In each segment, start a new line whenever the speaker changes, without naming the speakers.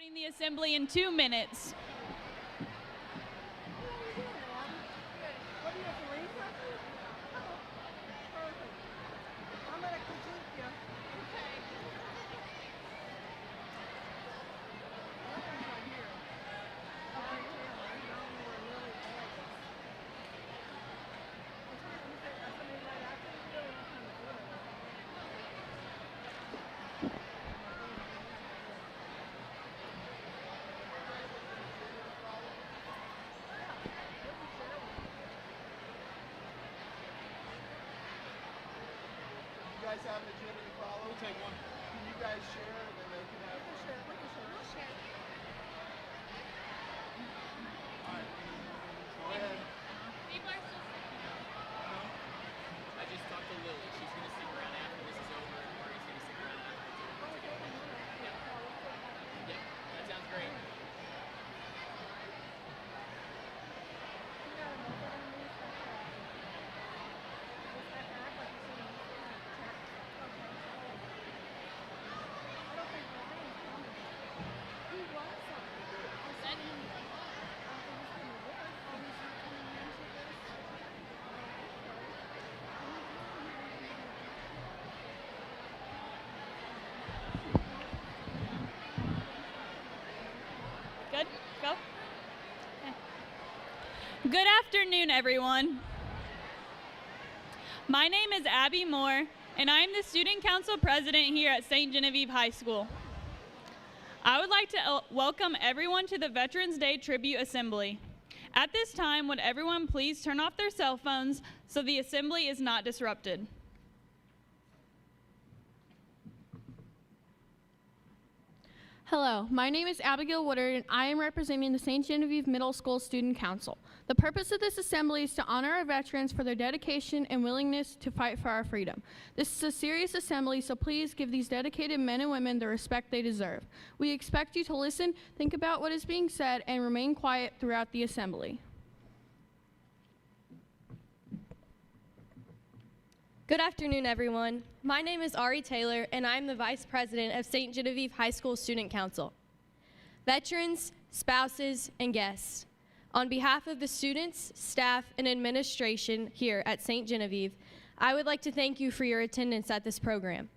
Starting the assembly in 2 minutes.
You guys have an agenda to follow? We'll take one. Can you guys share and then they can have We'll share. Alright. Go ahead.
People are still sitting. No. I just talked to Lily. She's going to stick around after this is over, and Marty's going to stick around after. Yeah, that sounds great.
Good? Go. Okay. Good afternoon, everyone. My name is Abby Moore, and I am the Student Council President here at St. Genevieve High School. I would like to welcome everyone to the Veterans Day Tribute Assembly. At this time, would everyone please turn off their cell phones so the assembly is not disrupted?
Hello, my name is Abigail Woodard, and I am representing the St. Genevieve Middle School Student Council. The purpose of this assembly is to honor our veterans for their dedication and willingness to fight for our freedom. This is a serious assembly, so please give these dedicated men and women the respect they deserve. We expect you to listen, think about what is being said, and remain quiet throughout the assembly.
Good afternoon, everyone. My name is Ari Taylor, and I'm the Vice President of St. Genevieve High School Student Council. Veterans, spouses, and guests, on behalf of the students, staff, and administration here at St. Genevieve, I would like to thank you for your attendance at this program.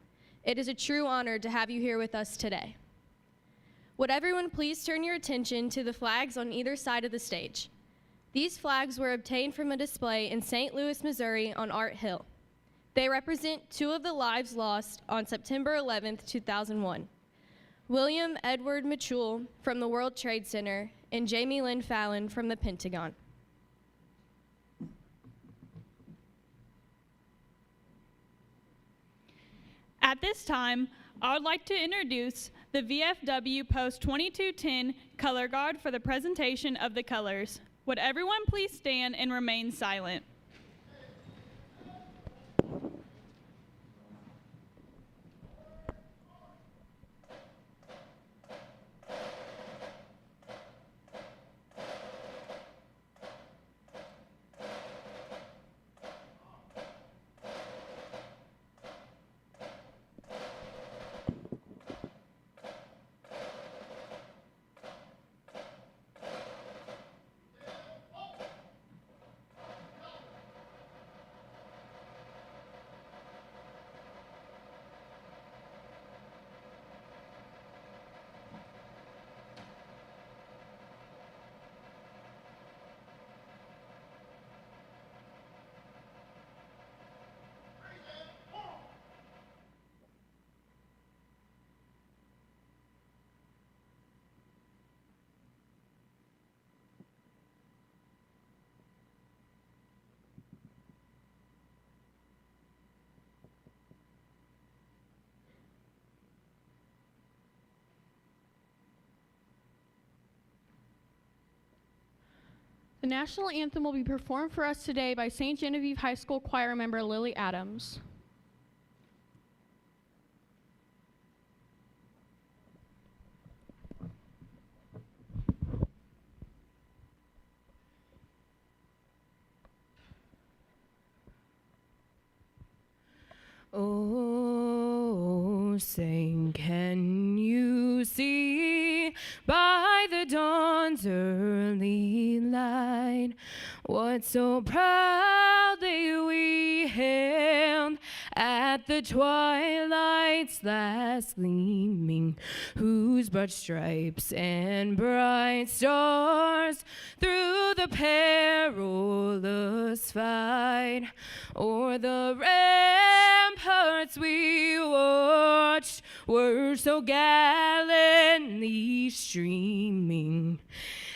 It is a true honor to have you here with us today. Would everyone please turn your attention to the flags on either side of the stage. These flags were obtained from a display in St. Louis, Missouri on Art Hill. They represent two of the lives lost on September 11th, 2001. William Edward Mitchell from the World Trade Center and Jamie Lynn Fallon from the Pentagon.
At this time, I would like to introduce the VFW Post 2210 Color Guard for the presentation of the colors. Would everyone please stand and remain silent?
The national anthem will be performed for us today by St. Genevieve High School choir member Lily Adams.
Oh, sing, can you see dawn's early light, what so proudly we hailed at the twilight's last gleaming, whose broad stripes and bright stars through the perilous fight o'er the ramparts we watched were so gallantly streaming,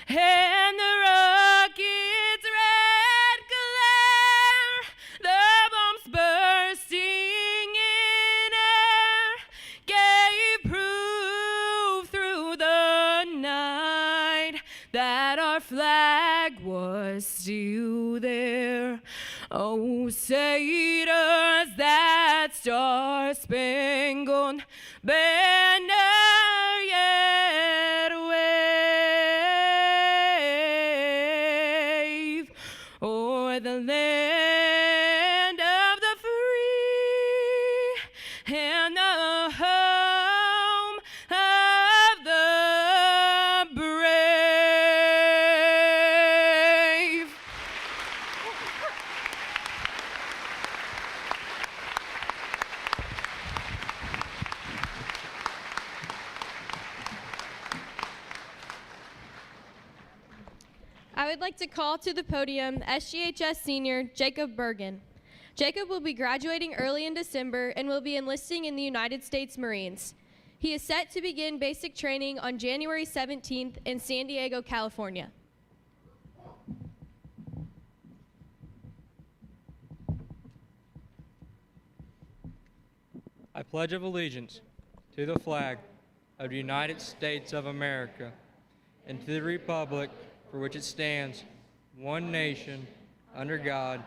and the rocket's red glare, the bombs bursting in air, gave proof through the night that our flag was still there. Oh, say does that star-spangled banner yet wave o'er the land of the free and the home of the brave.
I would like to call to the podium SGHS senior Jacob Bergen. Jacob will be graduating early in December and will be enlisting in the United States Marines. He is set to begin basic training on January 17th in San Diego, California.
I pledge of allegiance to the flag of the United States of America and to the republic for which it stands, one nation, under God,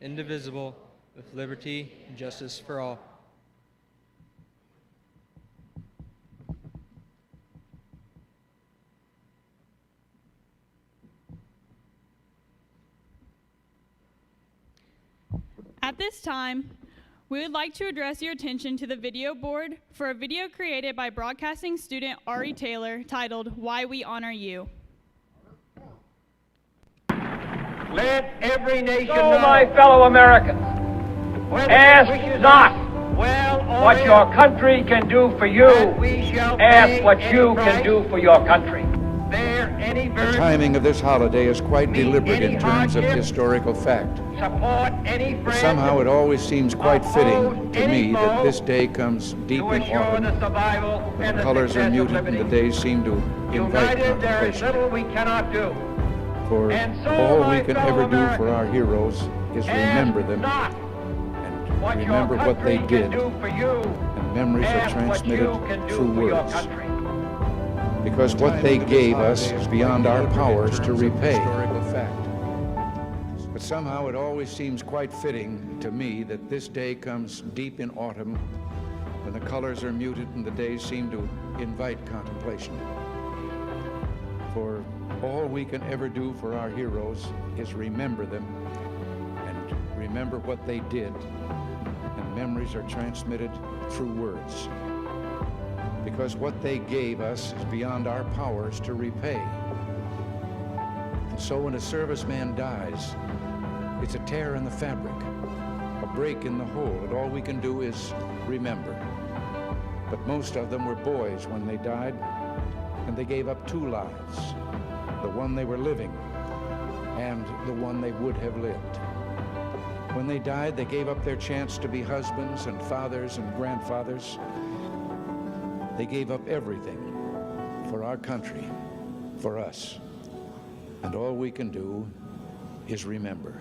indivisible, with liberty and justice for all.
At this time, we would like to address your attention to the video board for a video created by broadcasting student Ari Taylor titled Why We Honor You.
Let every nation
So,
know,
my fellow Americans,
whether
ask
it wishes
not
well or
what
ill,
your country can do for you.
that we shall pay
Ask what
any
you
price,
can do for your country.
bear any
The
burden,
timing of this holiday is quite
meet
deliberate
any
in terms of
hardship,
historical fact.
support any
But
friend,
somehow it always seems quite fitting
oppose
to
any
me that
foe
this day comes deep
to
in
assure
autumn,
the survival
when
and
the
the
colors are
success of
muted and
liberty.
the days seem to invite
United, there is
contemplation.
little we cannot do.
For
And so,
all
my
we can
fellow
ever do for our
Americans,
heroes is
Ask
remember them
not
and
what
remember
your
what they
country
did,
can do for you.
and memories are
Ask what
transmitted
you can do
through
for your
words.
country.
Because what they gave us is beyond our powers to repay. But somehow it always seems quite fitting to me that this day comes deep in autumn, when the colors are muted and the days seem to invite contemplation. For all we can ever do for our heroes is remember them and remember what they did, and memories are transmitted through words. Because what they gave us is beyond our powers to repay. And so when a serviceman dies, it's a tear in the fabric, a break in the whole, and all we can do is remember. But most of them were boys when they died, and they gave up two lives, the one they were living and the one they would have lived. When they died, they gave up their chance to be husbands and fathers and grandfathers. They gave up everything for our country, for us. And all we can do is remember.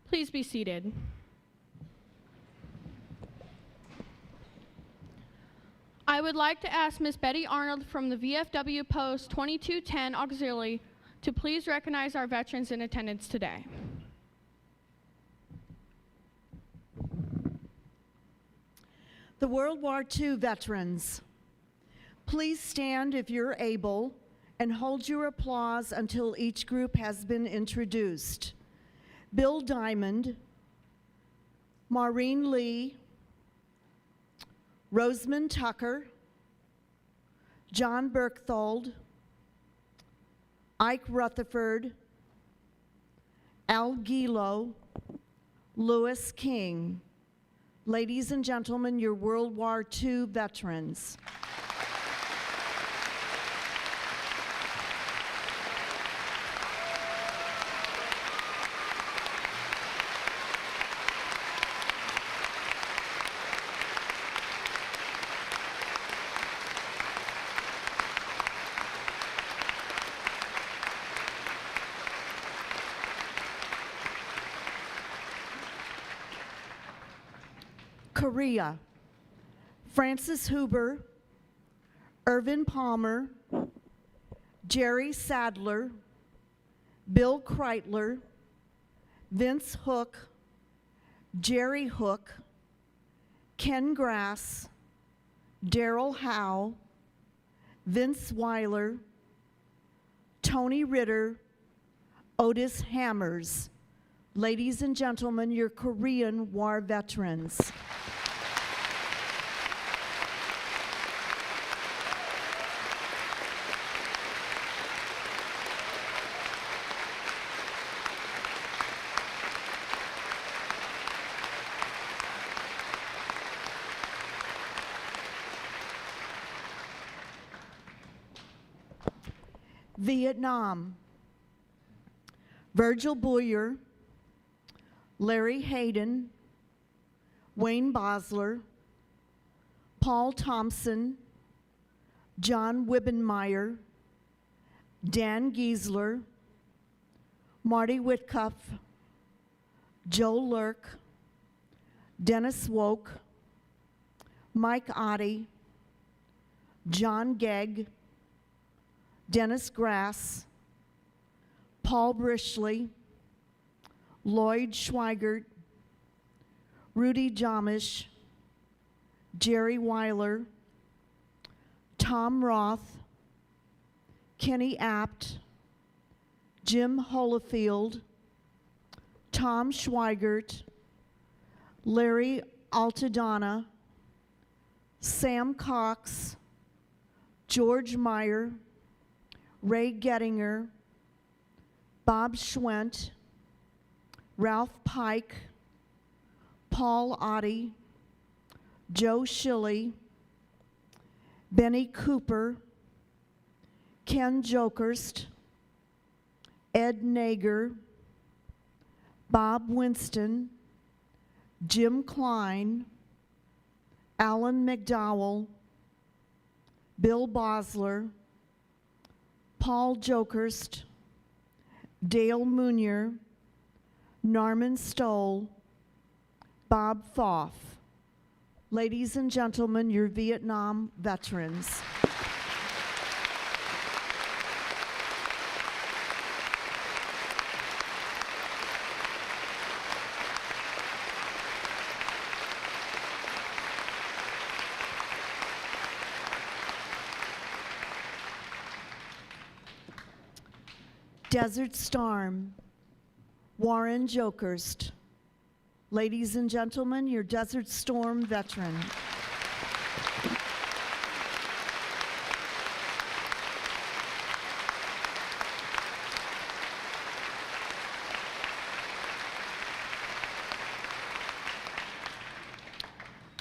Please be seated. I would like to ask Ms. Betty Arnold from the VFW Post 2210 Auxiliary to please recognize our veterans in attendance today.
The World War II veterans, please stand if you're able and hold your applause until each group has been introduced. Bill Diamond, Maureen Lee, Rosamond Tucker, John Berchthold, Ike Rutherford, Al Gilo, Lewis King. Ladies and gentlemen, your World War II veterans. Korea, Francis Huber, Irvin Palmer, Jerry Sadler, Bill Kreitler, Vince Hook, Jerry Hook, Ken Grass, Daryl Howe, Vince Weiler, Tony Ritter, Otis Hammers. Ladies and gentlemen, your Korean War veterans. Vietnam, Virgil Boyer, Larry Hayden, Wayne Bosler, Paul Thompson, John Wibbenmeyer, Dan Giesler, Marty Whitcuff, Joe Lurk, Dennis Woke, Mike Oddie, John Gegg, Dennis Grass, Paul Brishley, Lloyd Schweigert, Rudy Jamish, Jerry Weiler, Tom Roth, Kenny Apt, Jim Holofield, Tom Schweigert, Larry Altadonna, Sam Cox, George Meyer, Ray Gettinger, Bob Schwent, Ralph Pike, Paul Oddie, Joe Shilley, Benny Cooper, Ken Jokerst, Ed Nager, Bob Winston, Jim Klein, Alan McDowell, Bill Bosler, Paul Jokerst, Dale Munier, Norman Stoll, Bob Foff. Ladies and gentlemen, your Vietnam veterans. Desert Storm, Warren Jokerst. Ladies and gentlemen, your Desert Storm veteran.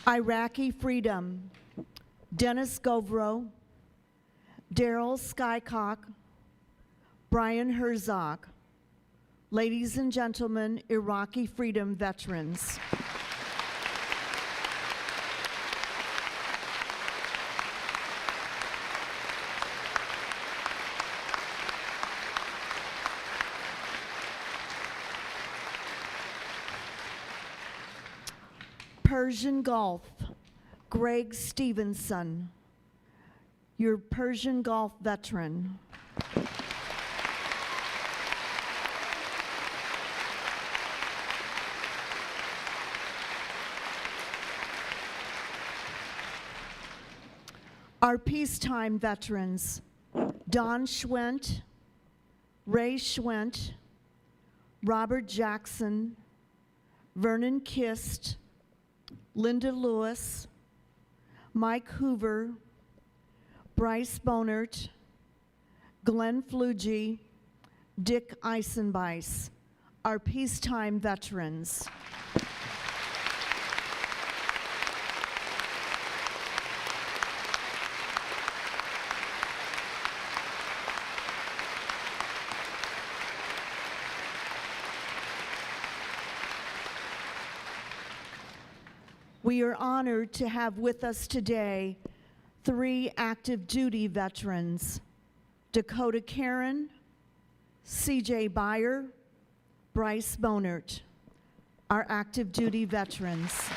Iraqi Freedom, Dennis Govro, Daryl Skycock, Brian Herzog. Ladies and gentlemen, Iraqi Freedom veterans. Persian Gulf, Greg Stevenson. your Persian Gulf veteran. Our peacetime veterans, Don Schwent, Ray Schwent, Robert Jackson, Vernon Kist, Linda Lewis, Mike Hoover, Bryce Bonert, Glenn Flugie, Dick Eisenbeis, our peacetime veterans. We are honored to have with us today 3 active duty veterans, Dakota Karen, CJ Byer, Bryce Bonert, our active duty veterans.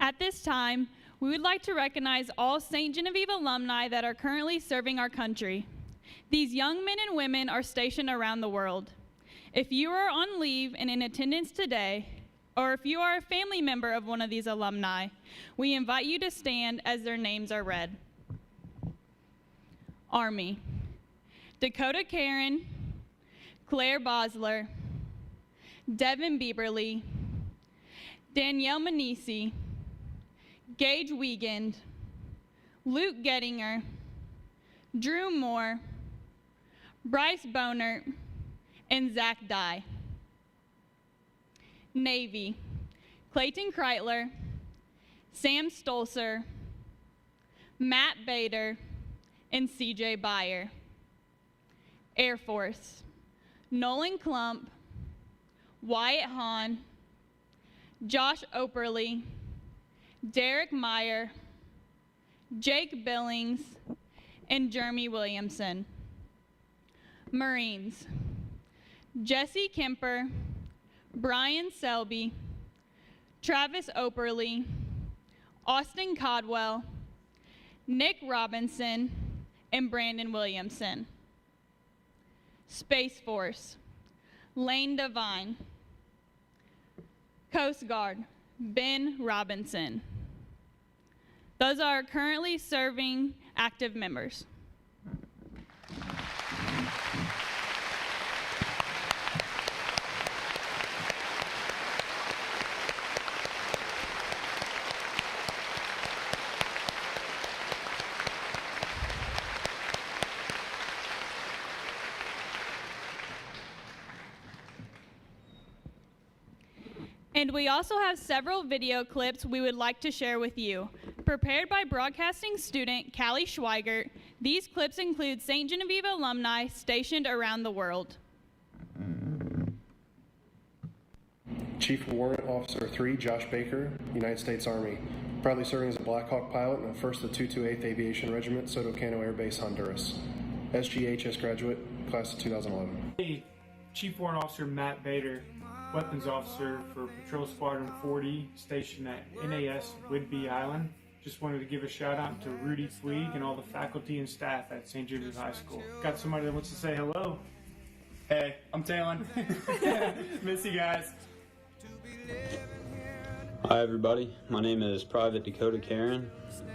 At this time, we would like to recognize all St. Genevieve alumni that are currently serving our country. These young men and women are stationed around the world. If you are on leave and in attendance today, or if you are a family member of one of these alumni, we invite you to stand as their names are read. Army: Dakota Karen, Claire Bosler, Devin Bieberly, Danielle Manisi, Gage Wiegand, Luke Gettinger, Drew Moore, Bryce Bonert, and Zach Dye. Navy: Clayton Kreitler, Sam Stolzer, Matt Bader, and CJ Byer. Air Force: Nolan Klump, Wyatt Hahn, Josh Operly, Derek Meyer, Jake Billings, and Jeremy Williamson. Marines: Jesse Kemper, Brian Selby, Travis Operly, Austin Codwell, Nick Robinson, and Brandon Williamson. Space Force: Lane Devine. Coast Guard: Ben Robinson. Those are currently serving active members. And we also have several video clips we would like to share with you. Prepared by broadcasting student Callie Schweigert, these clips include St. Genevieve alumni stationed around the world.
Chief Warrant Officer 3, Josh Baker, United States Army. Proudly serving as a Black Hawk pilot in the 1st of the 228th Aviation Regiment, Soto Cano Air Base, Honduras. SGHS graduate, class of 2011.
Hey, Chief Warrant Officer Matt Bader, Weapons Officer for Patrol Squadron 40, stationed at NAS Whidbey Island. Just wanted to give a shout out to Rudy Fleeg and all the faculty and staff at St. Genevieve High School. Got somebody that wants to say hello.
Hey, I'm Talon. Miss you guys.
Hi everybody, my name is Private Dakota Karen.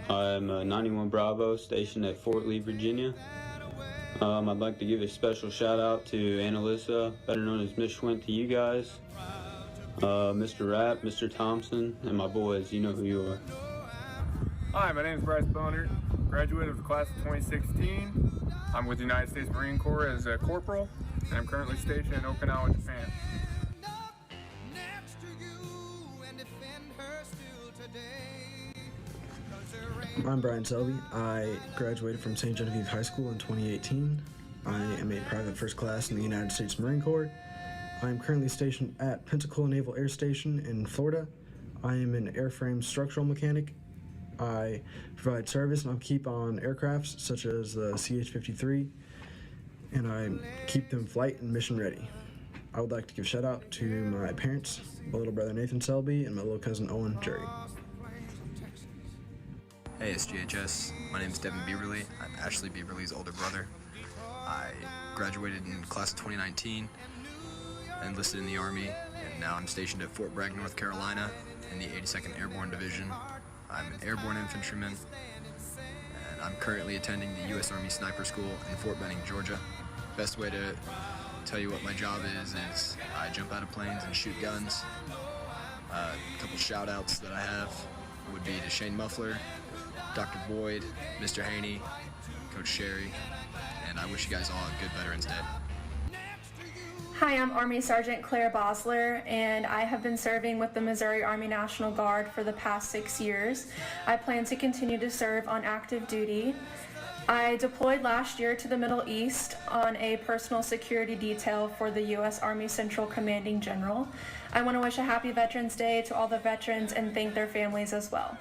I'm a 91 Bravo stationed at Fort Lee, Virginia. I'd like to give a special shout out to Annalisa, better known as Miss Schwent, to you guys, Mr. Rapp, Mr. Thompson, and my boys. You know who you are.
Hi, my name is Bryce Bonert, graduate of the class of 2016. I'm with the United States Marine Corps as a corporal, and I'm currently stationed in Okinawa, Japan.
I'm Brian Selby. I graduated from St. Genevieve High School in 2018. I am a private first class in the United States Marine Corps. I am currently stationed at Pensacola Naval Air Station in Florida. I am an airframe structural mechanic. I provide service and upkeep on aircrafts such as the CH-53, and I keep them flight and mission ready. I would like to give a shout out to my parents, my little brother Nathan Selby, and my little cousin Owen Jerry.
Hey, it's GHS. My name is Devin Bieberly. I'm Ashley Bieberly's older brother. I graduated in class of 2019, enlisted in the Army, and now I'm stationed at Fort Bragg, North Carolina in the 82nd Airborne Division. I'm an airborne infantryman, and I'm currently attending the U.S. Army Sniper School in Fort Benning, Georgia. Best way to tell you what my job is I jump out of planes and shoot guns. A couple shout outs that I have would be to Shane Muffler, Dr. Boyd, Mr. Haney, Coach Sherry, and I wish you guys all a good Veterans Day.
Hi, I'm Army Sergeant Claire Bosler, and I have been serving with the Missouri Army National Guard for the past 6 years. I plan to continue to serve on active duty. I deployed last year to the Middle East on a personal security detail for the U.S. Army Central Commanding General. I want to wish a happy Veterans Day to all the veterans and thank their families as well.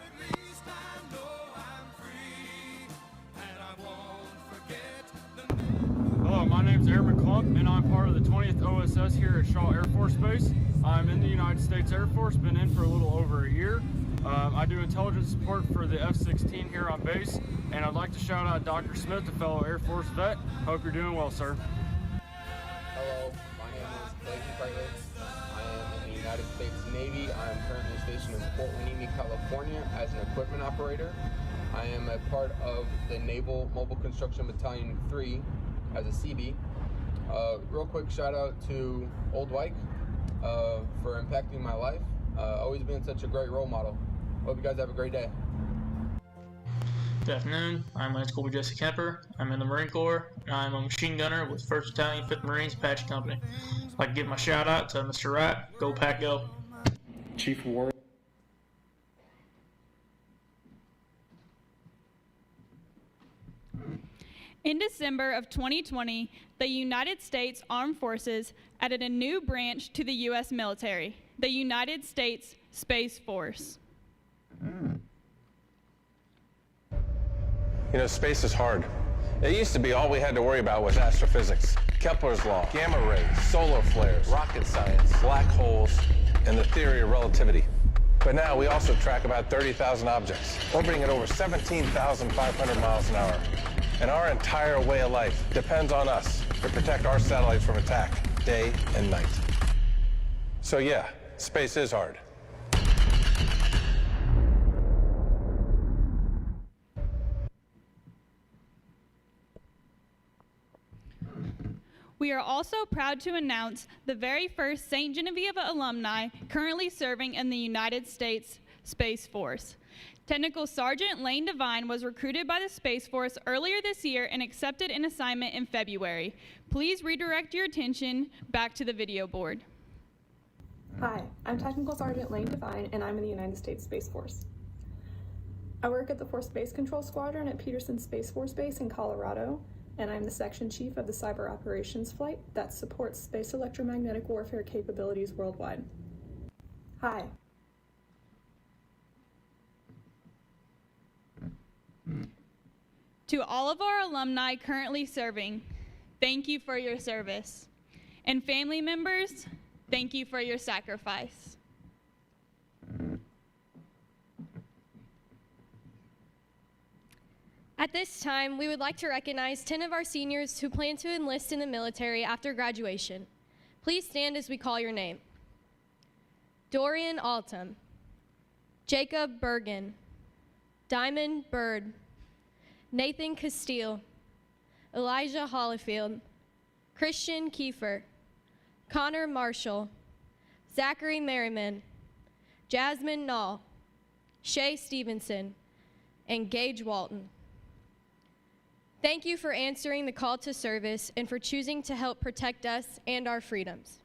Hello, my name is Airman Klump, and I'm part of the 20th OSS here at Shaw Air Force Base. I'm in the United States Air Force, been in for a little over a year. I do intelligence support for the F-16 here on base, and I'd like to shout out Dr. Smith, a fellow Air Force vet. Hope you're doing well, sir.
Hello, my name is Blakey Freilich. I am in the United States Navy. I am currently stationed in Fort Hueneme, California as an equipment operator. I am a part of the Naval Mobile Construction Battalion 3 as a CB. Real quick shout out to Old Wyke for impacting my life. Always been such a great role model. Hope you guys have a great day.
Good afternoon. I'm Lance Colby Jesse Kemper. I'm in the Marine Corps, and I'm a machine gunner with 1st Battalion, 5th Marines Apache Company. I'd like to give my shout out to Mr. Wright. Go Pack Go.
Chief Warren.
In December of 2020, the United States Armed Forces added a new branch to the U.S. military, the United States Space Force.
You know, space is hard. It used to be all we had to worry about was astrophysics, Kepler's law, gamma rays, solar flares, rocket science, black holes, and the theory of relativity. But now we also track about 30,000 objects, orbiting at over 17,500 miles an hour. And our entire way of life depends on us to protect our satellites from attack day and night. So yeah, space is hard.
We are also proud to announce the very first St. Genevieve alumni currently serving in the United States Space Force. Technical Sergeant Lane Devine was recruited by the Space Force earlier this year and accepted an assignment in February. Please redirect your attention back to the video board.
Hi, I'm Technical Sergeant Lane Devine, and I'm in the United States Space Force. I work at the Force Space Control Squadron at Peterson Space Force Base in Colorado, and I'm the Section Chief of the Cyber Operations Flight that supports space electromagnetic warfare capabilities worldwide. Hi.
To all of our alumni currently serving, thank you for your service. And family members, thank you for your sacrifice.
At this time, we would like to recognize 10 of our seniors who plan to enlist in the military after graduation. Please stand as we call your name. Dorian Altum, Jacob Bergen, Diamond Bird, Nathan Castile, Elijah Hollifield, Christian Kiefer, Connor Marshall, Zachary Merriman, Jasmine Nall, Shay Stevenson, and Gage Walton. Thank you for answering the call to service and for choosing to help protect us and our freedoms.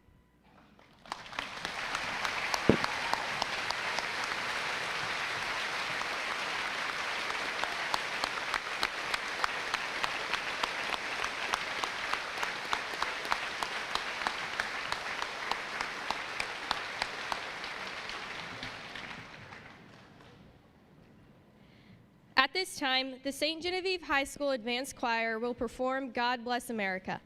At this time, the St. Genevieve High School Advanced Choir will perform God Bless America.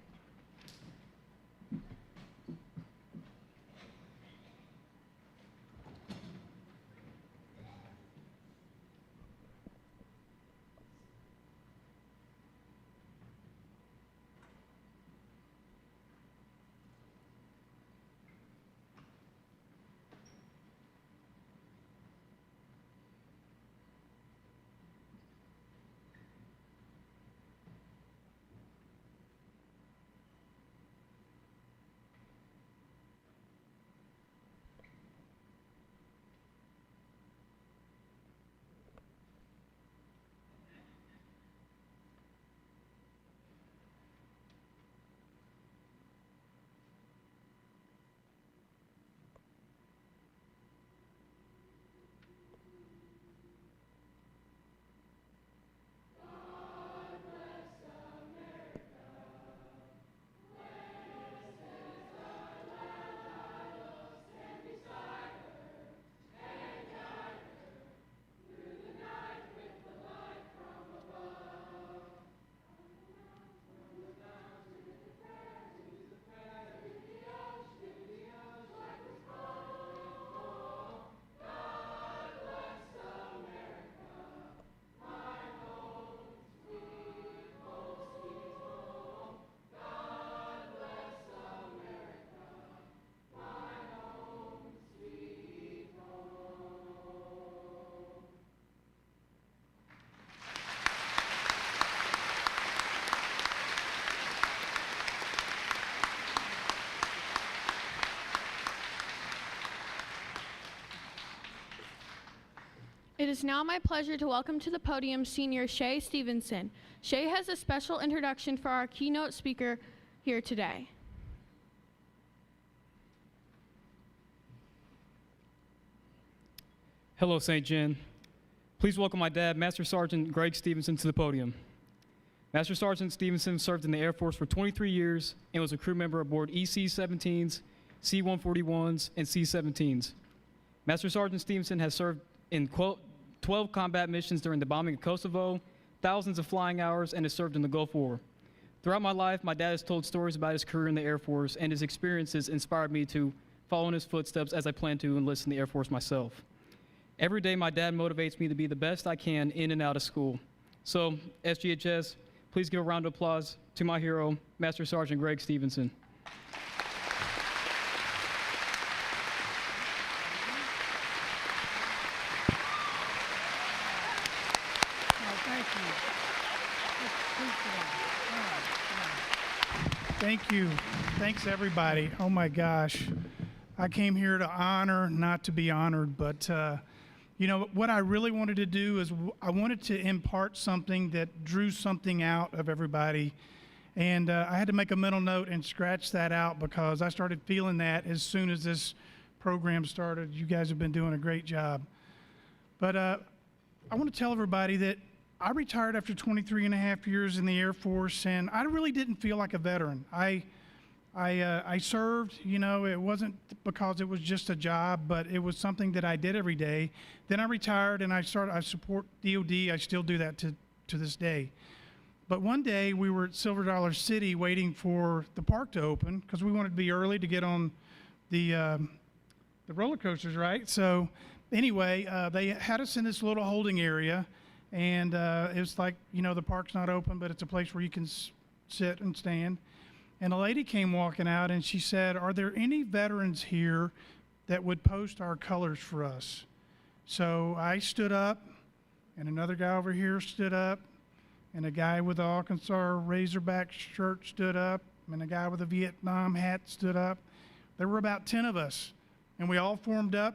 It is now my pleasure to welcome to the podium Senior Shay Stevenson. Shay has a special introduction for our keynote speaker here today.
Hello, St. Gen. Please welcome my dad, Master Sergeant Greg Stevenson, to the podium. Master Sergeant Stevenson served in the Air Force for 23 years and was a crew member aboard EC-17s, C-141s, and C-17s. Master Sergeant Stevenson has served in 12 combat missions during the bombing of Kosovo, thousands of flying hours, and has served in the Gulf War. Throughout my life, my dad has told stories about his career in the Air Force, and his experiences inspired me to follow in his footsteps as I plan to enlist in the Air Force myself. Every day, my dad motivates me to be the best I can in and out of school. So, SGHS, please give a round of applause to my hero, Master Sergeant Greg Stevenson.
Thank you. Thanks, everybody. Oh, my gosh. I came here to honor, not to be honored, but you know, what I really wanted to do is I wanted to impart something that drew something out of everybody. And I had to make a mental note and scratch that out because I started feeling that as soon as this program started. You guys have been doing a great job. But I want to tell everybody that I retired after 23 and a half years in the Air Force, and I really didn't feel like a veteran. I served, you know, it wasn't because it was just a job, but it was something that I did every day. Then I retired and I support DOD. I still do that to this day. But one day we were at Silver Dollar City waiting for the park to open because we wanted to be early to get on the roller coasters, right? So anyway, they had us in this little holding area, and it was like, you know, the park's not open, but it's a place where you can sit and stand. And a lady came walking out and she said, "Are there any veterans here that would post our colors for us?" So I stood up, and another guy over here stood up, and a guy with the Arkansas Razorback shirt stood up, and a guy with a Vietnam hat stood up. There were about 10 of us, and we all formed up.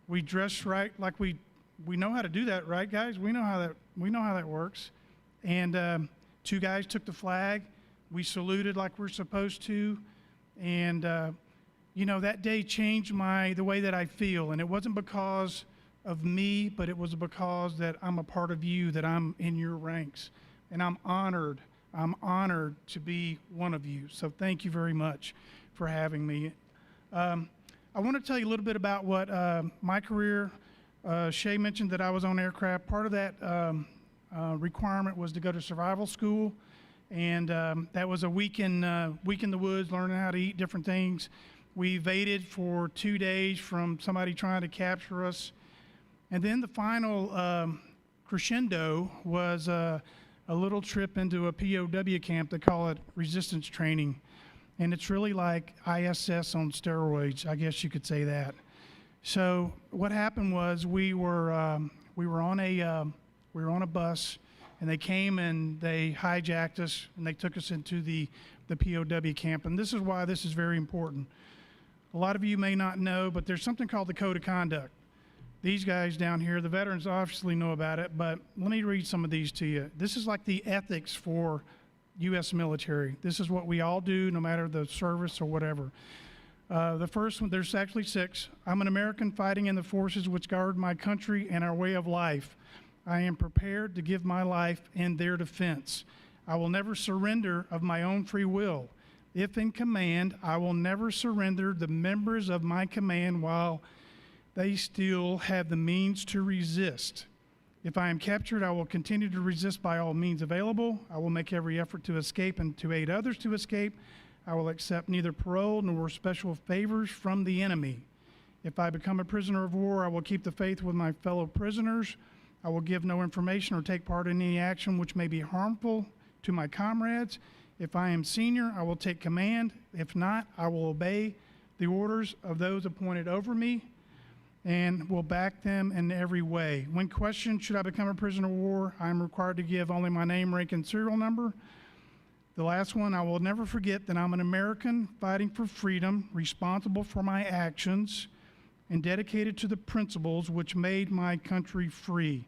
We dressed right, like we know how to do that, right, guys? We know how that works. And 2 guys took the flag. We saluted like we're supposed to, and you know, that day changed the way that I feel. And it wasn't because of me, but it was because that I'm a part of you, that I'm in your ranks, and I'm honored. I'm honored to be one of you. So thank you very much for having me. I want to tell you a little bit about what my career. Shay mentioned that I was on aircraft. Part of that requirement was to go to survival school, and that was a week in the woods, learning how to eat different things. We evaded for 2 days from somebody trying to capture us, and then the final crescendo was a little trip into a POW camp. They call it resistance training, and it's really like ISS on steroids, I guess you could say that. So what happened was we were on a bus, and they came and they hijacked us and they took us into the POW camp. And this is why this is very important. A lot of you may not know, but there's something called the Code of Conduct. These guys down here, the veterans obviously know about it, but let me read some of these to you. This is like the ethics for U.S. military. This is what we all do, no matter the service or whatever. The first one, there's actually 6. I'm an American fighting in the forces which guard my country and our way of life. I am prepared to give my life in their defense. I will never surrender of my own free will. If in command, I will never surrender the members of my command while they still have the means to resist. If I am captured, I will continue to resist by all means available. I will make every effort to escape and to aid others to escape. I will accept neither parole nor special favors from the enemy. If I become a prisoner of war, I will keep the faith with my fellow prisoners. I will give no information or take part in any action which may be harmful to my comrades. If I am senior, I will take command. If not, I will obey the orders of those appointed over me and will back them in every way. When questioned, should I become a prisoner of war, I am required to give only my name, rank, and serial number. The last one, I will never forget that I'm an American fighting for freedom, responsible for my actions, and dedicated to the principles which made my country free.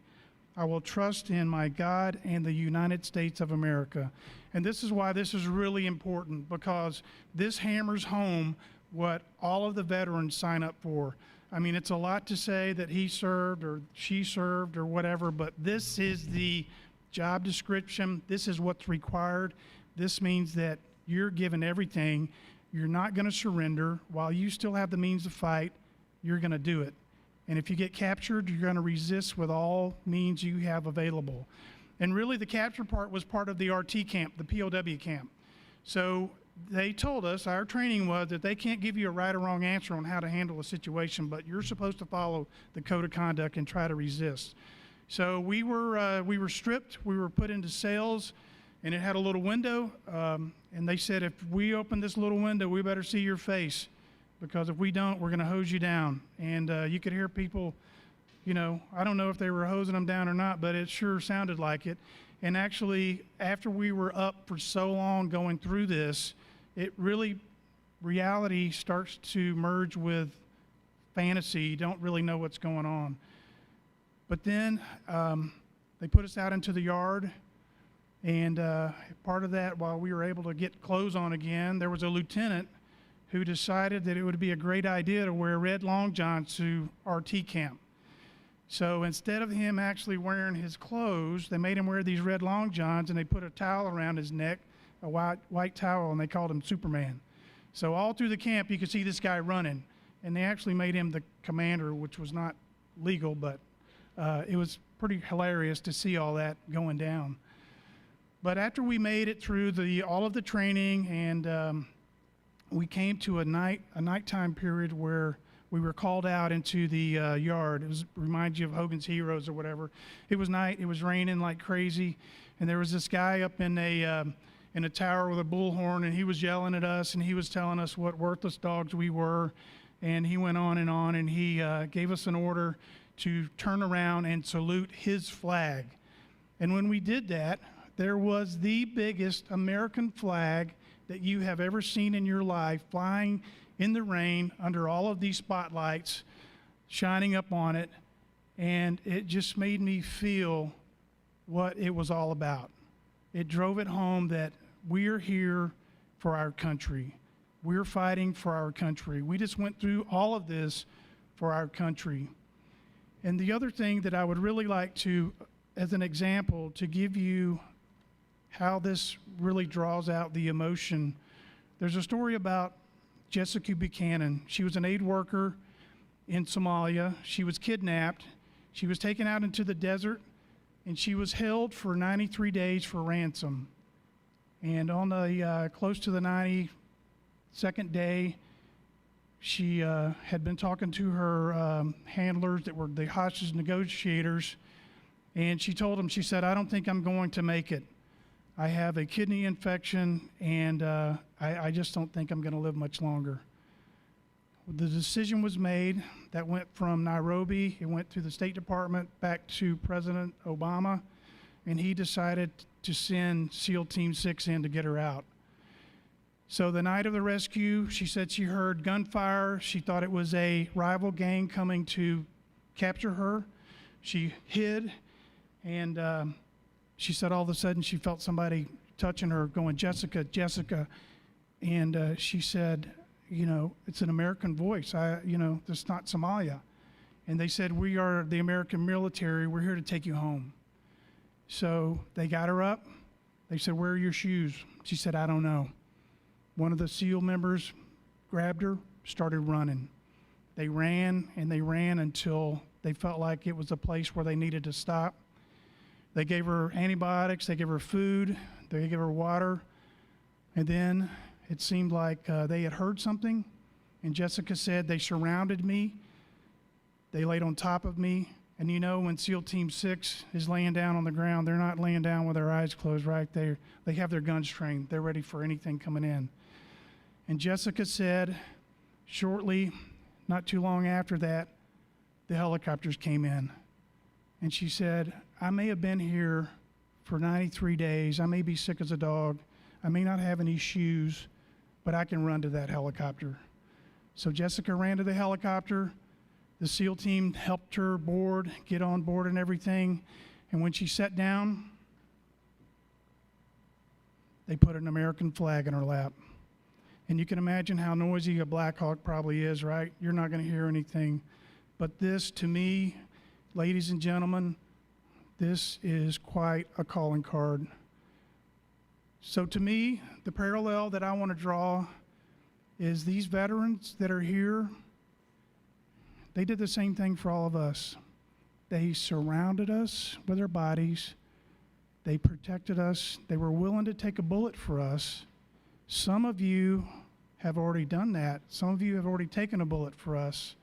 I will trust in my God and the United States of America. And this is why this is really important, because this hammers home what all of the veterans sign up for. I mean, it's a lot to say that he served or she served or whatever, but this is the job description. This is what's required. This means that you're given everything. You're not going to surrender. While you still have the means to fight, you're going to do it. And if you get captured, you're going to resist with all means you have available. And really, the capture part was part of the RT camp, the POW camp. So they told us, our training was that they can't give you a right or wrong answer on how to handle a situation, but you're supposed to follow the code of conduct and try to resist. So we were stripped, we were put into cells, and it had a little window, and they said, if we open this little window, we better see your face, because if we don't, we're going to hose you down. And you could hear people, you know, I don't know if they were hosing them down or not, but it sure sounded like it. And actually, after we were up for so long going through this, it really, reality starts to merge with fantasy. You don't really know what's going on. But then they put us out into the yard, and part of that, while we were able to get clothes on again, there was a lieutenant who decided that it would be a great idea to wear red long johns to RT camp. So instead of him actually wearing his clothes, they made him wear these red long johns, and they put a towel around his neck, a white towel, and they called him Superman. So all through the camp, you could see this guy running, and they actually made him the commander, which was not legal, but it was pretty hilarious to see all that going down. But after we made it through all of the training, and we came to a nighttime period where we were called out into the yard. It reminds you of Hogan's Heroes or whatever. It was night. It was raining like crazy, and there was this guy up in a tower with a bullhorn, and he was yelling at us, and he was telling us what worthless dogs we were, and he went on, and he gave us an order to turn around and salute his flag. And when we did that, there was the biggest American flag that you have ever seen in your life flying in the rain under all of these spotlights shining up on it, and it just made me feel what it was all about. It drove it home that we're here for our country. We're fighting for our country. We just went through all of this for our country. And the other thing that I would really like to, as an example, to give you how this really draws out the emotion, there's a story about Jessica Buchanan. She was an aid worker in Somalia. She was kidnapped. She was taken out into the desert and she was held for 93 days for ransom. And on the close to the 92nd day, she had been talking to her handlers that were the hostage negotiators, and she told them, she said, "I don't think I'm going to make it. I have a kidney infection, and I just don't think I'm going to live much longer." The decision was made that went from Nairobi, it went to the State Department, back to President Obama, and he decided to send SEAL Team 6 in to get her out. So the night of the rescue, she said she heard gunfire. She thought it was a rival gang coming to capture her. She hid, and she said all of a sudden she felt somebody touching her, going, "Jessica, Jessica." And she said, "You know, it's an American voice. It's not Somalia." And they said, "We are the American military. We're here to take you home." So they got her up. They said, "Where are your shoes?" She said, "I don't know." One of the SEAL members grabbed her, started running. They ran and they ran until they felt like it was a place where they needed to stop. They gave her antibiotics, they gave her food, they gave her water, and then it seemed like they had heard something, and Jessica said, "They surrounded me, they laid on top of me," and you know when SEAL Team 6 is laying down on the ground, they're not laying down with their eyes closed, right? They have their guns trained, they're ready for anything coming in. And Jessica said, shortly, not too long after that, the helicopters came in. And she said, "I may have been here for 93 days, I may be sick as a dog, I may not have any shoes, but I can run to that helicopter." So Jessica ran to the helicopter. The SEAL team helped her get on board and everything. And when she sat down, they put an American flag in her lap. And you can imagine how noisy a Black Hawk probably is, right? You're not going to hear anything. But this, to me, ladies and gentlemen, this is quite a calling card. So to me, the parallel that I want to draw is these veterans that are here, they did the same thing for all of us. They surrounded us with their bodies. They protected us. They were willing to take a bullet for us. Some of you have already done that. Some of you have already taken a bullet for us.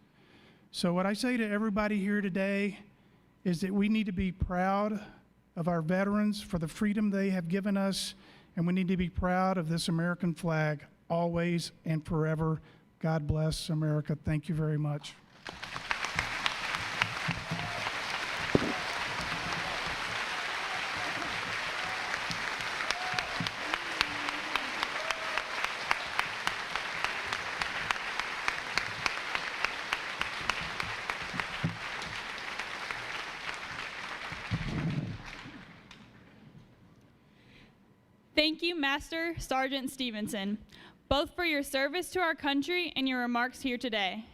So what I say to everybody here today is that we need to be proud of our veterans for the freedom they have given us, and we need to be proud of this American flag always and forever. God bless America. Thank you very much.
Thank you, Master Sergeant Stevenson, both for your service to our country and your remarks here today.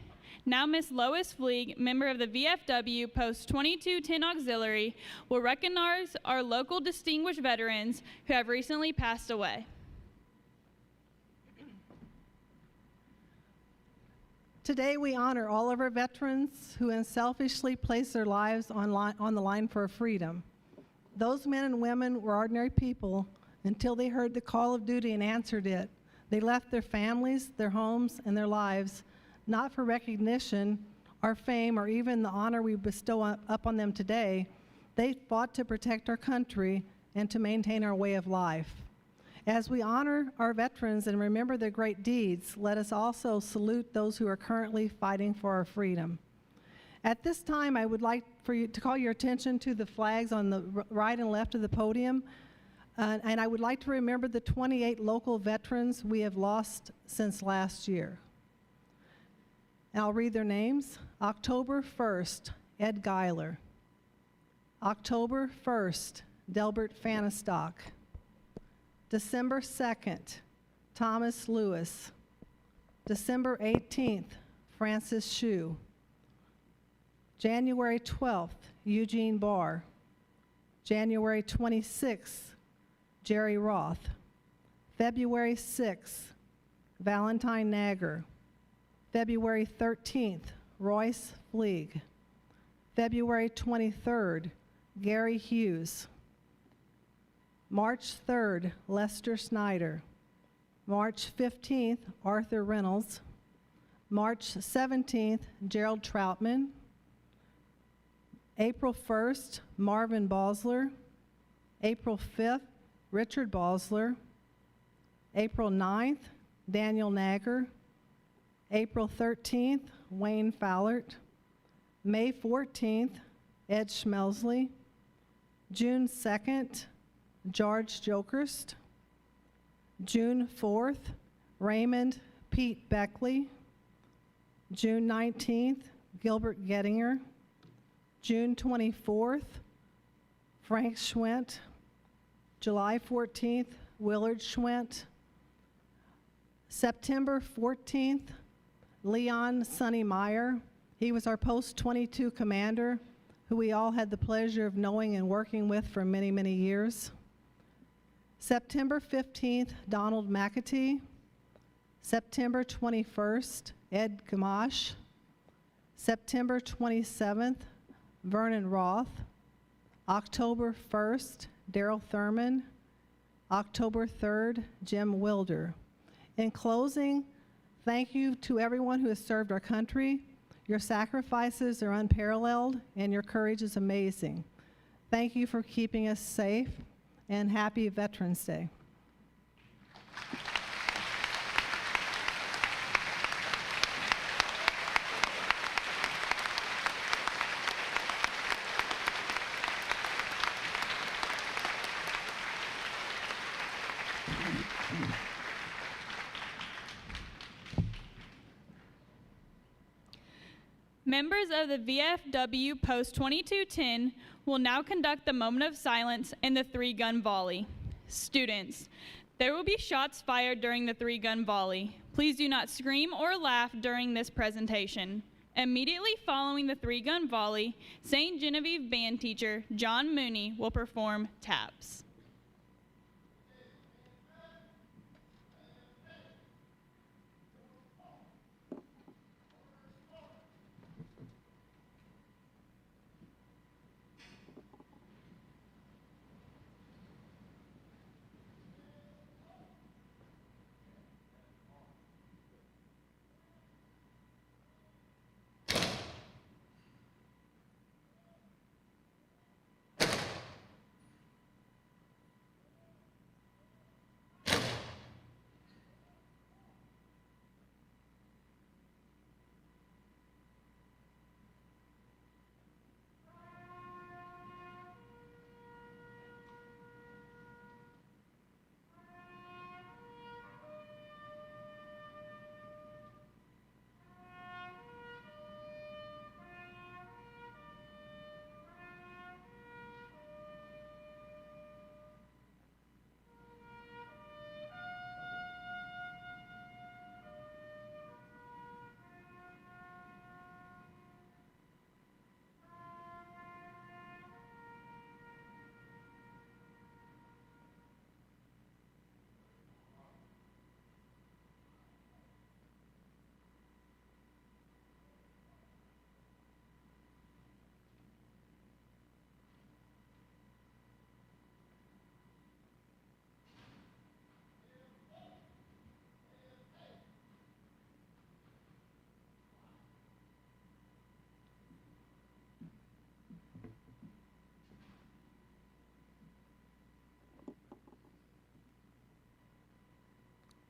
Now, Ms. Lois Fleeg, member of the VFW Post 2210 Auxiliary, will recognize our local distinguished veterans who have recently passed away.
Today, we honor all of our veterans who unselfishly place their lives on the line for freedom. Those men and women were ordinary people until they heard the call of duty and answered it. They left their families, their homes, and their lives, not for recognition or fame or even the honor we bestow up on them today. They fought to protect our country and to maintain our way of life. As we honor our veterans and remember their great deeds, let us also salute those who are currently fighting for our freedom. At this time, I would like for you to call your attention to the flags on the right and left of the podium. And I would like to remember the 28 local veterans we have lost since last year. And I'll read their names. October 1st, Ed Geiler. October 1st, Delbert Fanistock. December 2nd, Thomas Lewis. December 18th, Francis Shue. January 12th, Eugene Barr. January 26th, Jerry Roth. February 6th, Valentine Nagger. February 13th, Royce Fleeg. February 23rd, Gary Hughes. March 3rd, Lester Snyder. March 15th, Arthur Reynolds. March 17th, Gerald Troutman. April 1st, Marvin Bosler. April 5th, Richard Bosler. April 9th, Daniel Nagger. April 13th, Wayne Fowlert. May 14th, Ed Schmelsley. June 2nd, George Jokerst. June 4th, Raymond Pete Beckley. June 19th, Gilbert Gettinger. June 24th, Frank Schwent. July 14th, Willard Schwent. September 14th, Leon Sonny Meyer. He was our Post 22 commander, who we all had the pleasure of knowing and working with for many, many years. September 15th, Donald McAtee. September 21st, Ed Gamache. September 27th, Vernon Roth. October 1st, Daryl Thurman. October 3rd, Jim Wilder. In closing, thank you to everyone who has served our country. Your sacrifices are unparalleled, and your courage is amazing. Thank you for keeping us safe, and happy Veterans Day.
Members of the VFW Post 2210 will now conduct the moment of silence and the three-gun volley. Students, there will be shots fired during the three-gun volley. Please do not scream or laugh during this presentation. Immediately following the three-gun volley, St. Genevieve band teacher John Mooney will perform taps.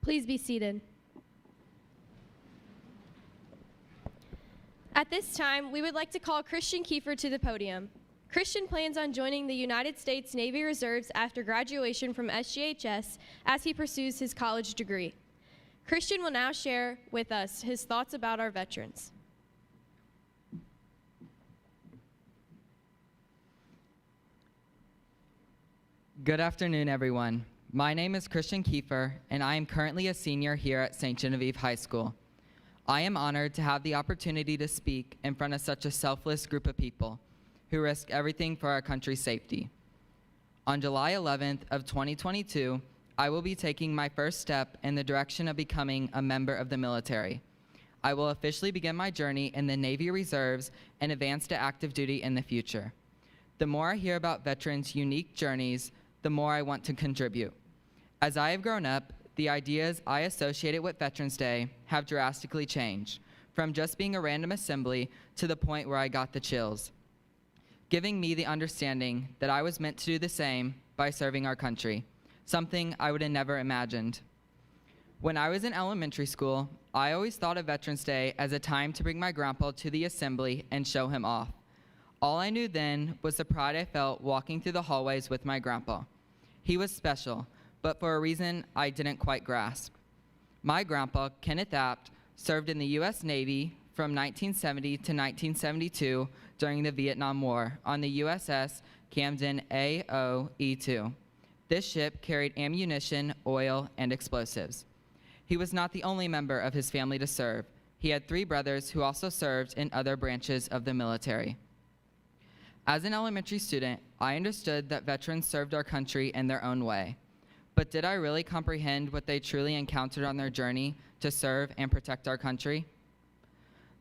Please be seated. At this time, we would like to call Christian Kiefer to the podium. Christian plans on joining the United States Navy Reserves after graduation from SGHS as he pursues his college degree. Christian will now share with us his thoughts about our veterans.
Good afternoon, everyone. My name is Christian Kiefer, and I am currently a senior here at St. Genevieve High School. I am honored to have the opportunity to speak in front of such a selfless group of people who risk everything for our country's safety. On July 11th of 2022, I will be taking my first step in the direction of becoming a member of the military. I will officially begin my journey in the Navy Reserves and advance to active duty in the future. The more I hear about veterans' unique journeys, the more I want to contribute. As I have grown up, the ideas I associated with Veterans Day have drastically changed, from just being a random assembly to the point where I got the chills, giving me the understanding that I was meant to do the same by serving our country, something I would have never imagined. When I was in elementary school, I always thought of Veterans Day as a time to bring my grandpa to the assembly and show him off. All I knew then was the pride I felt walking through the hallways with my grandpa. He was special, but for a reason I didn't quite grasp. My grandpa, Kenneth Apt, served in the U.S. Navy from 1970 to 1972 during the Vietnam War on the USS Camden AOE-2. This ship carried ammunition, oil, and explosives. He was not the only member of his family to serve. He had 3 brothers who also served in other branches of the military. As an elementary student, I understood that veterans served our country in their own way. But did I really comprehend what they truly encountered on their journey to serve and protect our country?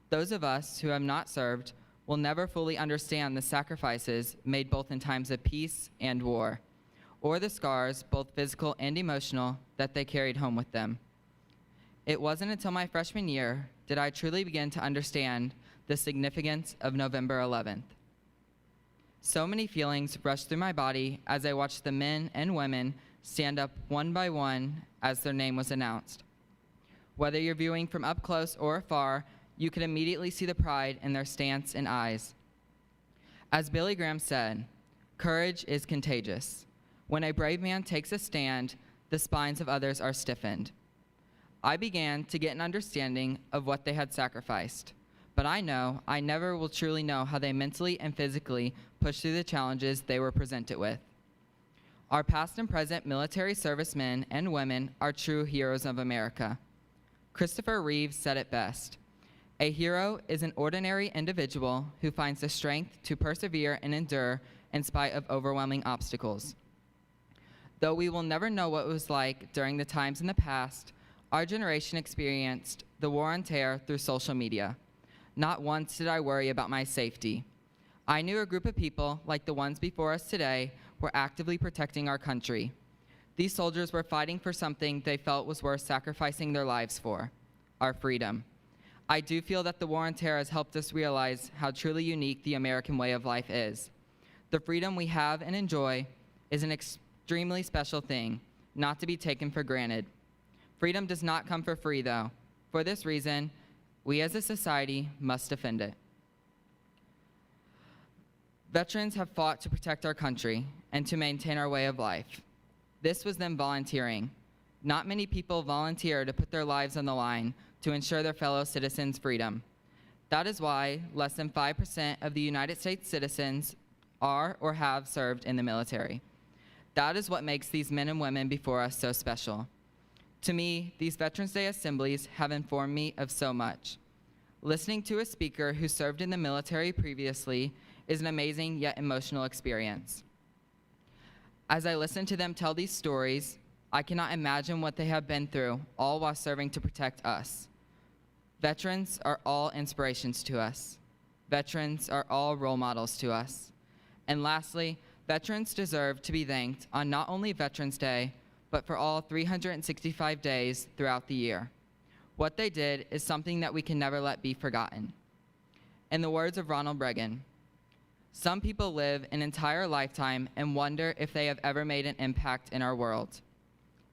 Those of us who have not served will never fully understand the sacrifices made both in times of peace and war, or the scars, both physical and emotional, that they carried home with them. It wasn't until my freshman year did I truly begin to understand the significance of November 11th. So many feelings rushed through my body as I watched the men and women stand up one by one as their name was announced. Whether you're viewing from up close or afar, you could immediately see the pride in their stance and eyes. As Billy Graham said, courage is contagious. When a brave man takes a stand, the spines of others are stiffened. I began to get an understanding of what they had sacrificed, but I know I never will truly know how they mentally and physically pushed through the challenges they were presented with. Our past and present military servicemen and women are true heroes of America. Christopher Reeves said it best. A hero is an ordinary individual who finds the strength to persevere and endure in spite of overwhelming obstacles. Though we will never know what it was like during the times in the past, our generation experienced the war on terror through social media. Not once did I worry about my safety. I knew a group of people, like the ones before us today, were actively protecting our country. These soldiers were fighting for something they felt was worth sacrificing their lives for, our freedom. I do feel that the war on terror has helped us realize how truly unique the American way of life is. The freedom we have and enjoy is an extremely special thing, not to be taken for granted. Freedom does not come for free, though. For this reason, we as a society must defend it. Veterans have fought to protect our country and to maintain our way of life. This was them volunteering. Not many people volunteer to put their lives on the line to ensure their fellow citizens' freedom. That is why less than 5% of the United States citizens are or have served in the military. That is what makes these men and women before us so special. To me, these Veterans Day assemblies have informed me of so much. Listening to a speaker who served in the military previously is an amazing yet emotional experience. As I listen to them tell these stories, I cannot imagine what they have been through, all while serving to protect us. Veterans are all inspirations to us. Veterans are all role models to us. And lastly, veterans deserve to be thanked on not only Veterans Day, but for all 365 days throughout the year. What they did is something that we can never let be forgotten. In the words of Ronald Reagan, some people live an entire lifetime and wonder if they have ever made an impact in our world.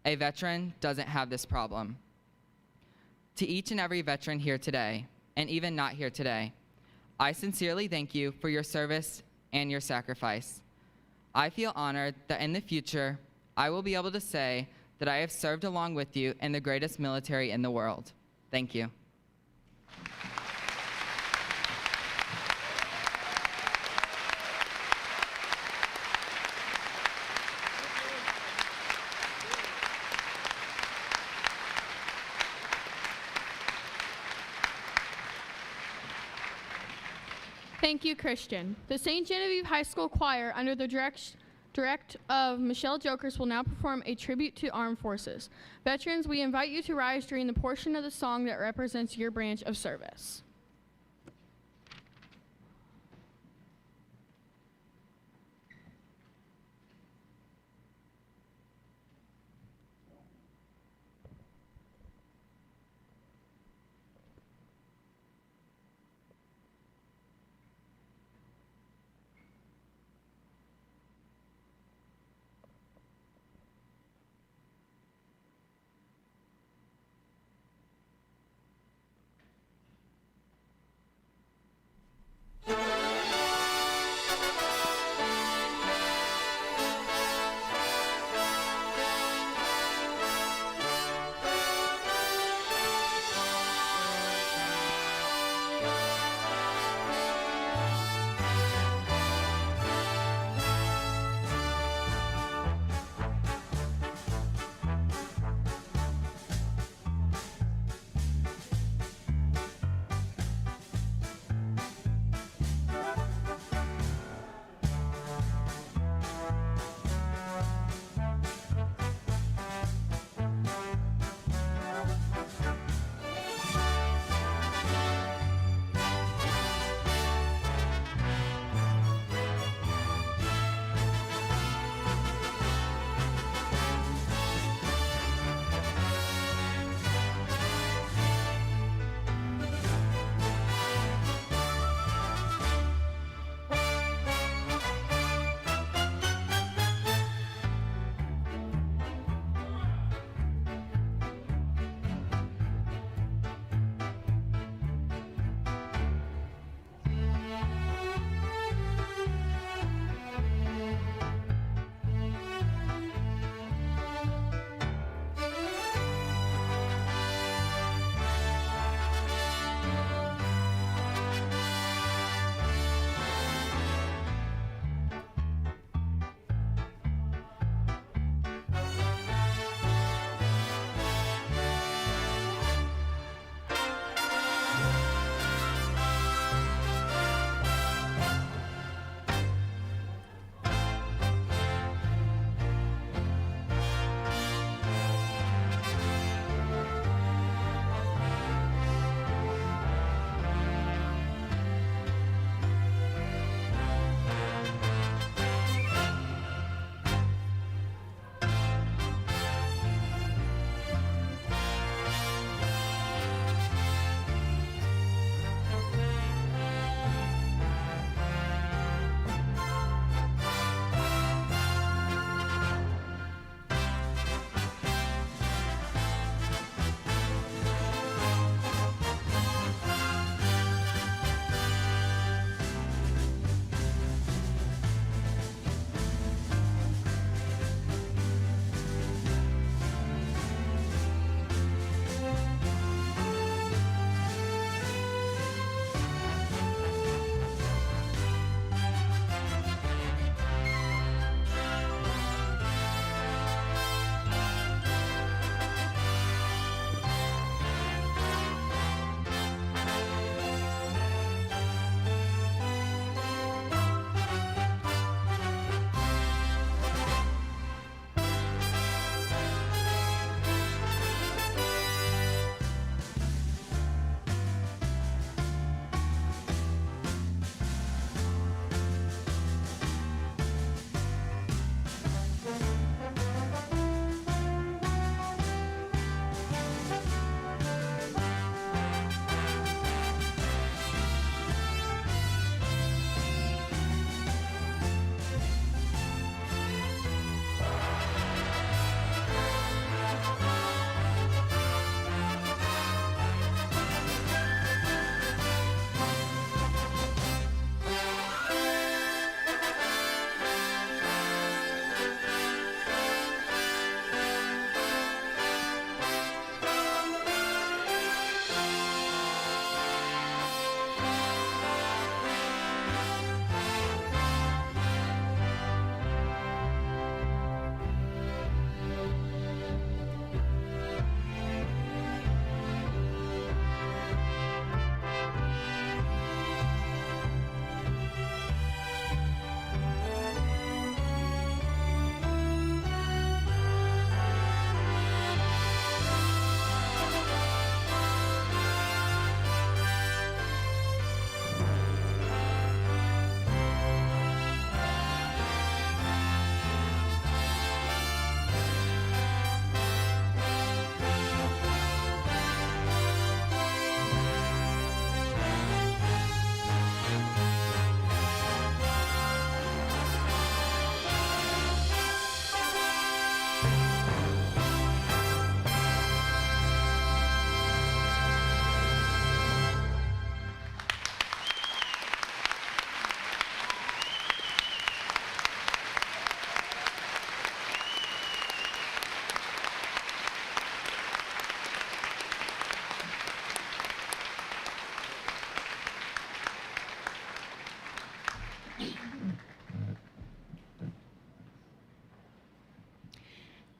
A veteran doesn't have this problem. To each and every veteran here today, and even not here today, I sincerely thank you for your service and your sacrifice. I feel honored that in the future, I will be able to say that I have served along with you in the greatest military in the world. Thank you.
Thank you, Christian. The St. Genevieve High School Choir, under the direct of Michelle Jokers, will now perform a tribute to armed forces. Veterans, we invite you to rise during the portion of the song that represents your branch of service.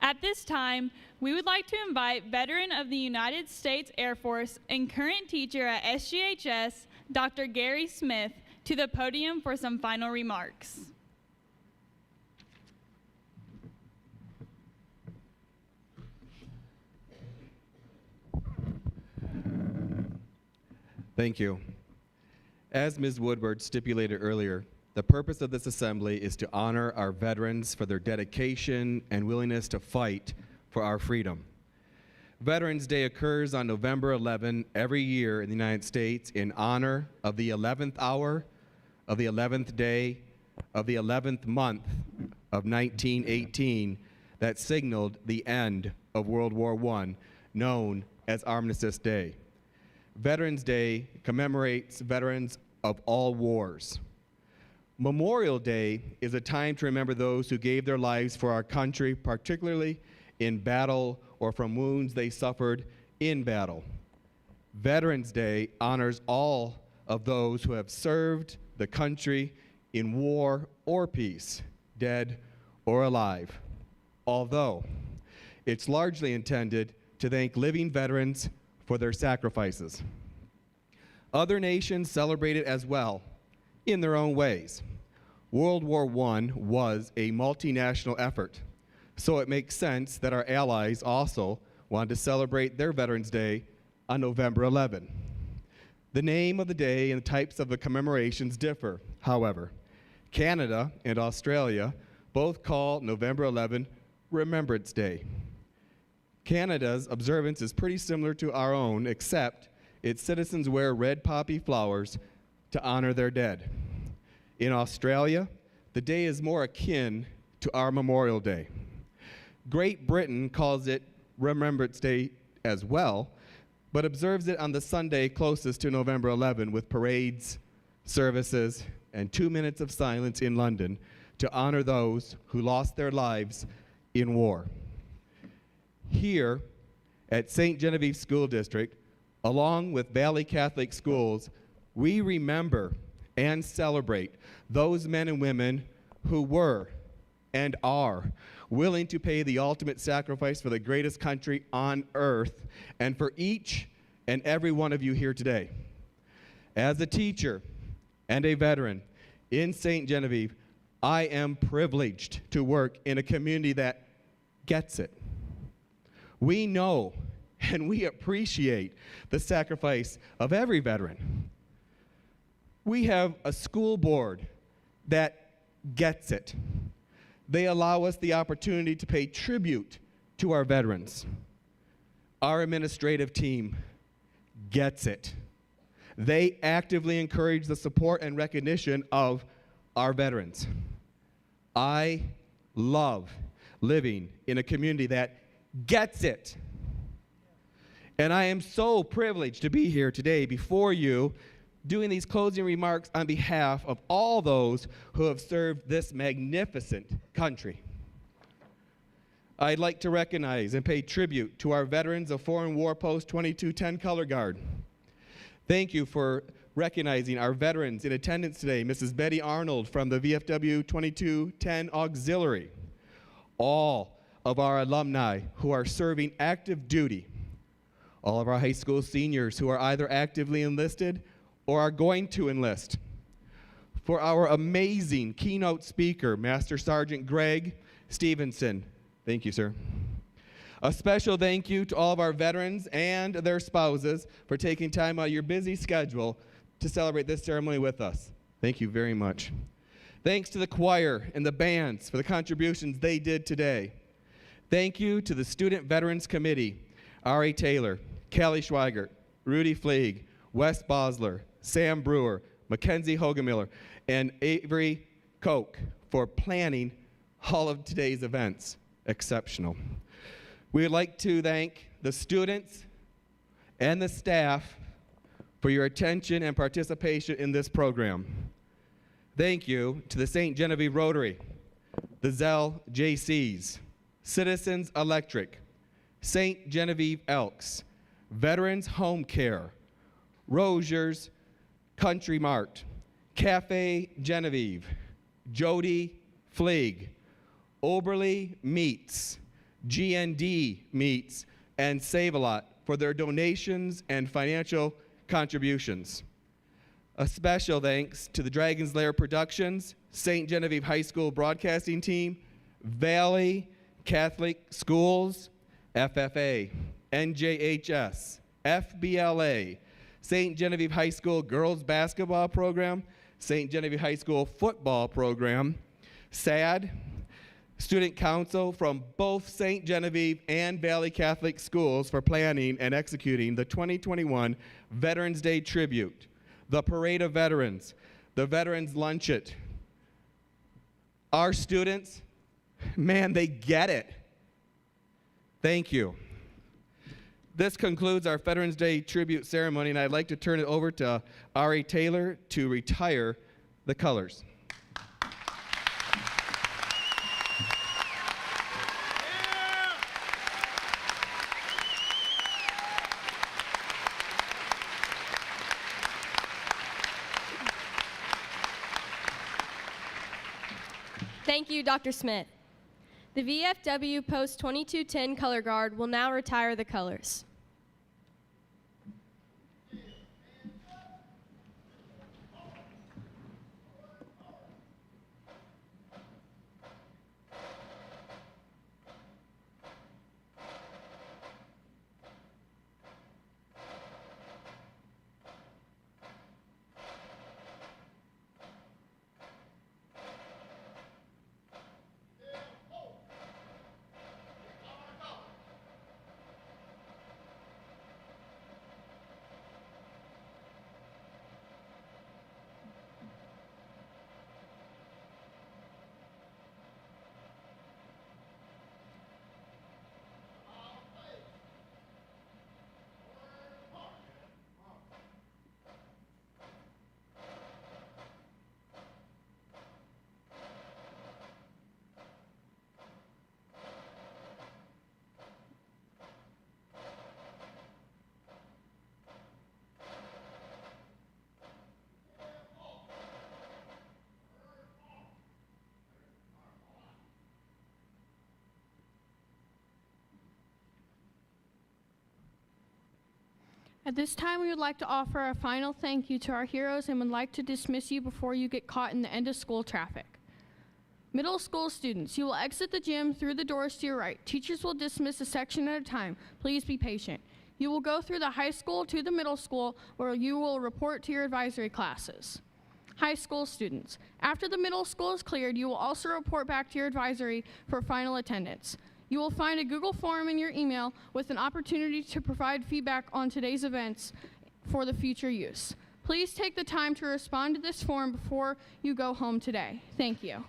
At this time, we would like to invite veteran of the United States Air Force and current teacher at SGHS, Dr. Gary Smith, to the podium for some final remarks.
Thank you. As Ms. Woodward stipulated earlier, the purpose of this assembly is to honor our veterans for their dedication and willingness to fight for our freedom. Veterans Day occurs on November 11 every year in the United States in honor of the 11th hour of the 11th day of the 11th month of 1918 that signaled the end of World War I, known as Armistice Day. Veterans Day commemorates veterans of all wars. Memorial Day is a time to remember those who gave their lives for our country, particularly in battle or from wounds they suffered in battle. Veterans Day honors all of those who have served the country in war or peace, dead or alive, although it's largely intended to thank living veterans for their sacrifices. Other nations celebrate it as well, in their own ways. World War I was a multinational effort, so it makes sense that our allies also wanted to celebrate their Veterans Day on November 11. The name of the day and the types of the commemorations differ, however. Canada and Australia both call November 11 Remembrance Day. Canada's observance is pretty similar to our own, except its citizens wear red poppy flowers to honor their dead. In Australia, the day is more akin to our Memorial Day. Great Britain calls it Remembrance Day as well, but observes it on the Sunday closest to November 11 with parades, services, and 2 minutes of silence in London to honor those who lost their lives in war. Here at St. Genevieve School District, along with Valley Catholic Schools, we remember and celebrate those men and women who were and are willing to pay the ultimate sacrifice for the greatest country on earth and for each and every one of you here today. As a teacher and a veteran in St. Genevieve, I am privileged to work in a community that gets it. We know and we appreciate the sacrifice of every veteran. We have a school board that gets it. They allow us the opportunity to pay tribute to our veterans. Our administrative team gets it. They actively encourage the support and recognition of our veterans. I love living in a community that gets it. And I am so privileged to be here today before you doing these closing remarks on behalf of all those who have served this magnificent country. I'd like to recognize and pay tribute to our veterans of Foreign War Post 2210 Color Guard. Thank you for recognizing our veterans in attendance today, Mrs. Betty Arnold from the VFW 2210 Auxiliary, all of our alumni who are serving active duty, all of our high school seniors who are either actively enlisted or are going to enlist, for our amazing keynote speaker, Master Sergeant Greg Stevenson. Thank you, sir. A special thank you to all of our veterans and their spouses for taking time out of your busy schedule to celebrate this ceremony with us. Thank you very much. Thanks to the choir and the bands for the contributions they did today. Thank you to the Student Veterans Committee, Ari Taylor, Callie Schweigert, Rudy Fleeg, Wes Bosler, Sam Brewer, Mackenzie Hogemiller, and Avery Koch for planning all of today's events. Exceptional. We would like to thank the students and the staff for your attention and participation in this program. Thank you to the St. Genevieve Rotary, the Zell JCs, Citizens Electric, St. Genevieve Elks, Veterans Home Care, Rogers Country Mart, Cafe Genevieve, Jody Fleeg, Oberly Meats, GND Meats, and Save-A-Lot for their donations and financial contributions. A special thanks to the Dragon's Lair Productions, St. Genevieve High School Broadcasting Team, Valley Catholic Schools, FFA, NJHS, FBLA, St. Genevieve High School Girls Basketball Program, St. Genevieve High School Football Program, SAD, Student Council from both St. Genevieve and Valley Catholic Schools for planning and executing the 2021 Veterans Day Tribute, the Parade of Veterans, the Veterans Luncheon. Our students, man, they get it. Thank you. This concludes our Veterans Day Tribute Ceremony, and I'd like to turn it over to Ari Taylor to retire the colors.
Thank you, Dr. Smith. The VFW Post 2210 Color Guard will now retire the colors.
At this time, we would like to offer a final thank you to our heroes and would like to dismiss you before you get caught in the end of school traffic. Middle school students, you will exit the gym through the doors to your right. Teachers will dismiss a section at a time. Please be patient. You will go through the high school to the middle school where you will report to your advisory classes. High school students, after the middle school is cleared, you will also report back to your advisory for final attendance. You will find a Google form in your email with an opportunity to provide feedback on today's events for the future use. Please take the time to respond to this form before you go home today. Thank you.